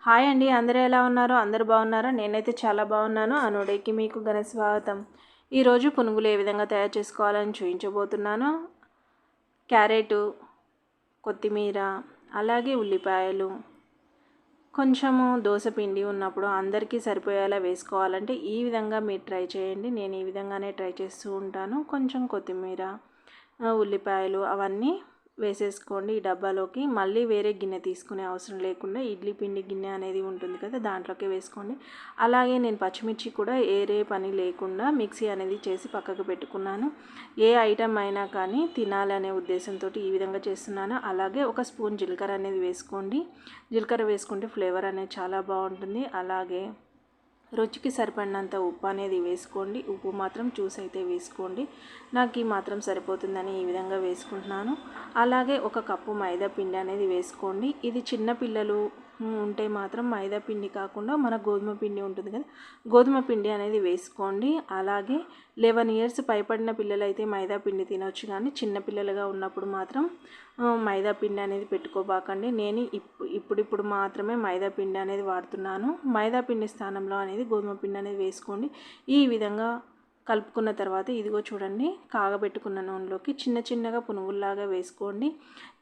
Hi అండి, అందరూ ఎలా ఉన్నారు? అందరూ బాగున్నారా? నేనైతే చాలా బాగున్నాను. అనుడేకి మీకు ఘన స్వాగతం. ఈరోజు పునుగులు ఏ విధంగా తయారు చేసుకోవాలని చూపించబోతున్నాను. క్యారెటు, కొత్తిమీర, అలాగే ఉల్లిపాయలు, కొంచెము దోసపిండి ఉన్నప్పుడు అందరికీ సరిపోయేలా వేసుకోవాలంటే ఈ విధంగా మీరు ట్రై చేయండి. నేను ఈ విధంగానే ట్రై చేస్తూ ఉంటాను. కొంచెం కొత్తిమీర, ఉల్లిపాయలు అవన్నీ వేసేసుకోండి ఈ డబ్బాలోకి. మళ్ళీ వేరే గిన్నె తీసుకునే అవసరం లేకుండా ఇడ్లీ పిండి గిన్నె అనేది ఉంటుంది కదా, దాంట్లోకి వేసుకోండి. అలాగే నేను పచ్చిమిర్చి కూడా ఏరే పని లేకుండా మిక్సీ అనేది చేసి పక్కకు పెట్టుకున్నాను. ఏ ఐటమ్ అయినా కానీ తినాలనే ఉద్దేశంతో ఈ విధంగా చేస్తున్నాను. అలాగే ఒక స్పూన్ జీలకర్ర అనేది వేసుకోండి. జీలకర్ర వేసుకుంటే ఫ్లేవర్ అనేది చాలా బాగుంటుంది. అలాగే రుచికి సరిపడినంత ఉప్పు అనేది వేసుకోండి. ఉప్పు మాత్రం చూసి అయితే వేసుకోండి. నాకు ఈ మాత్రం సరిపోతుందని ఈ విధంగా వేసుకుంటున్నాను. అలాగే ఒక కప్పు మైదా పిండి అనేది వేసుకోండి. ఇది చిన్న పిల్లలు ఉంటే మాత్రం మైదా పిండి కాకుండా మన గోధుమ పిండి ఉంటుంది కదా, గోధుమ పిండి అనేది వేసుకోండి. అలాగే 11 ఇయర్స్ పైబడిన పిల్లలైతే మైదా పిండి తినొచ్చు, కానీ చిన్నపిల్లలుగా ఉన్నప్పుడు మాత్రం మైదా పిండి అనేది పెట్టుకోబాకండి. నేను ఇప్పుడు మాత్రమే మైదా పిండి అనేది వాడుతున్నాను. మైదా పిండి స్థానంలో అనేది గోధుమ పిండి అనేది వేసుకోండి. ఈ విధంగా కలుపుకున్న తర్వాత ఇదిగో చూడండి, కాగబెట్టుకున్న నూనెలోకి చిన్న చిన్నగా పునుగుల్లాగా వేసుకోండి.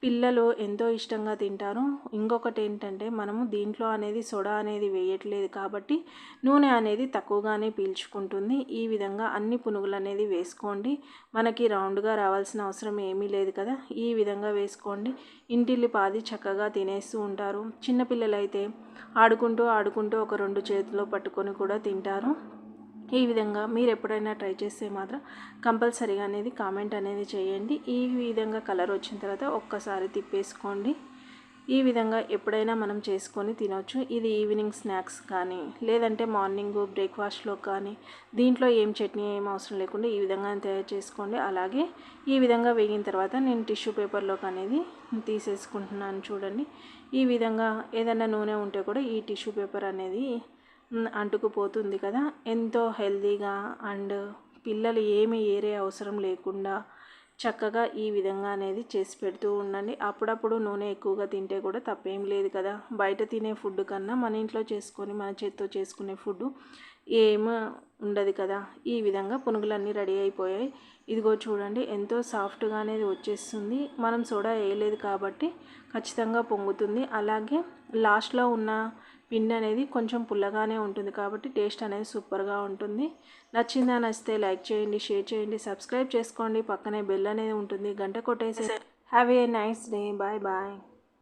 పిల్లలు ఎంతో ఇష్టంగా తింటారు. ఇంకొకటి ఏంటంటే మనము దీంట్లో అనేది సోడా అనేది వేయట్లేదు కాబట్టి నూనె అనేది తక్కువగానే పీల్చుకుంటుంది. ఈ విధంగా అన్ని పునుగులు అనేది వేసుకోండి. మనకి రౌండ్గా రావాల్సిన అవసరం ఏమీ లేదు కదా, ఈ విధంగా వేసుకోండి. ఇంటిల్లిపాది చక్కగా తినేస్తూ ఉంటారు. చిన్నపిల్లలైతే ఆడుకుంటూ ఒక 2 చేతిలో పట్టుకొని కూడా తింటారు. ఈ విధంగా మీరు ఎప్పుడైనా ట్రై చేస్తే మాత్రం కంపల్సరీగా అనేది కామెంట్ అనేది చేయండి. ఈ విధంగా కలర్ వచ్చిన తర్వాత ఒక్కసారి తిప్పేసుకోండి. ఈ విధంగా ఎప్పుడైనా మనం చేసుకొని తినవచ్చు. ఇది ఈవినింగ్ స్నాక్స్ కానీ లేదంటే మార్నింగ్ బ్రేక్ఫాస్ట్లో కానీ దీంట్లో ఏం చట్నీ ఏం అవసరం లేకుండా ఈ విధంగా తయారు చేసుకోండి. అలాగే ఈ విధంగా వేగిన తర్వాత నేను టిష్యూ పేపర్లోకి అనేది తీసేసుకుంటున్నాను. చూడండి, ఈ విధంగా ఏదైనా నూనె ఉంటే కూడా ఈ టిష్యూ పేపర్ అనేది అంటుకుపోతుంది కదా, ఎంతో హెల్తీగా అండ్ పిల్లలు ఏమి ఏరే అవసరం లేకుండా చక్కగా ఈ విధంగా అనేది చేసి పెడుతూ ఉండండి. అప్పుడప్పుడు నూనె ఎక్కువగా తింటే కూడా తప్పేం లేదు కదా. బయట తినే ఫుడ్ కన్నా మన ఇంట్లో చేసుకొని మన చేత్తో చేసుకునే ఫుడ్ ఏమీ ఉండదు కదా. ఈ విధంగా పునుగులన్నీ రెడీ అయిపోయాయి. ఇదిగో చూడండి, ఎంతో సాఫ్ట్గా అనేది వచ్చేస్తుంది. మనం సోడా వేయలేదు కాబట్టి ఖచ్చితంగా పొంగుతుంది. అలాగే లాస్ట్లో ఉన్న పిండి అనేది కొంచెం పుల్లగానే ఉంటుంది కాబట్టి టేస్ట్ అనేది సూపర్గా ఉంటుంది. నచ్చితే లైక్ చేయండి, షేర్ చేయండి, సబ్స్క్రైబ్ చేసుకోండి. పక్కనే బెల్ అనేది ఉంటుంది, గంట కొట్టేసి. Have a nice day. Bye bye.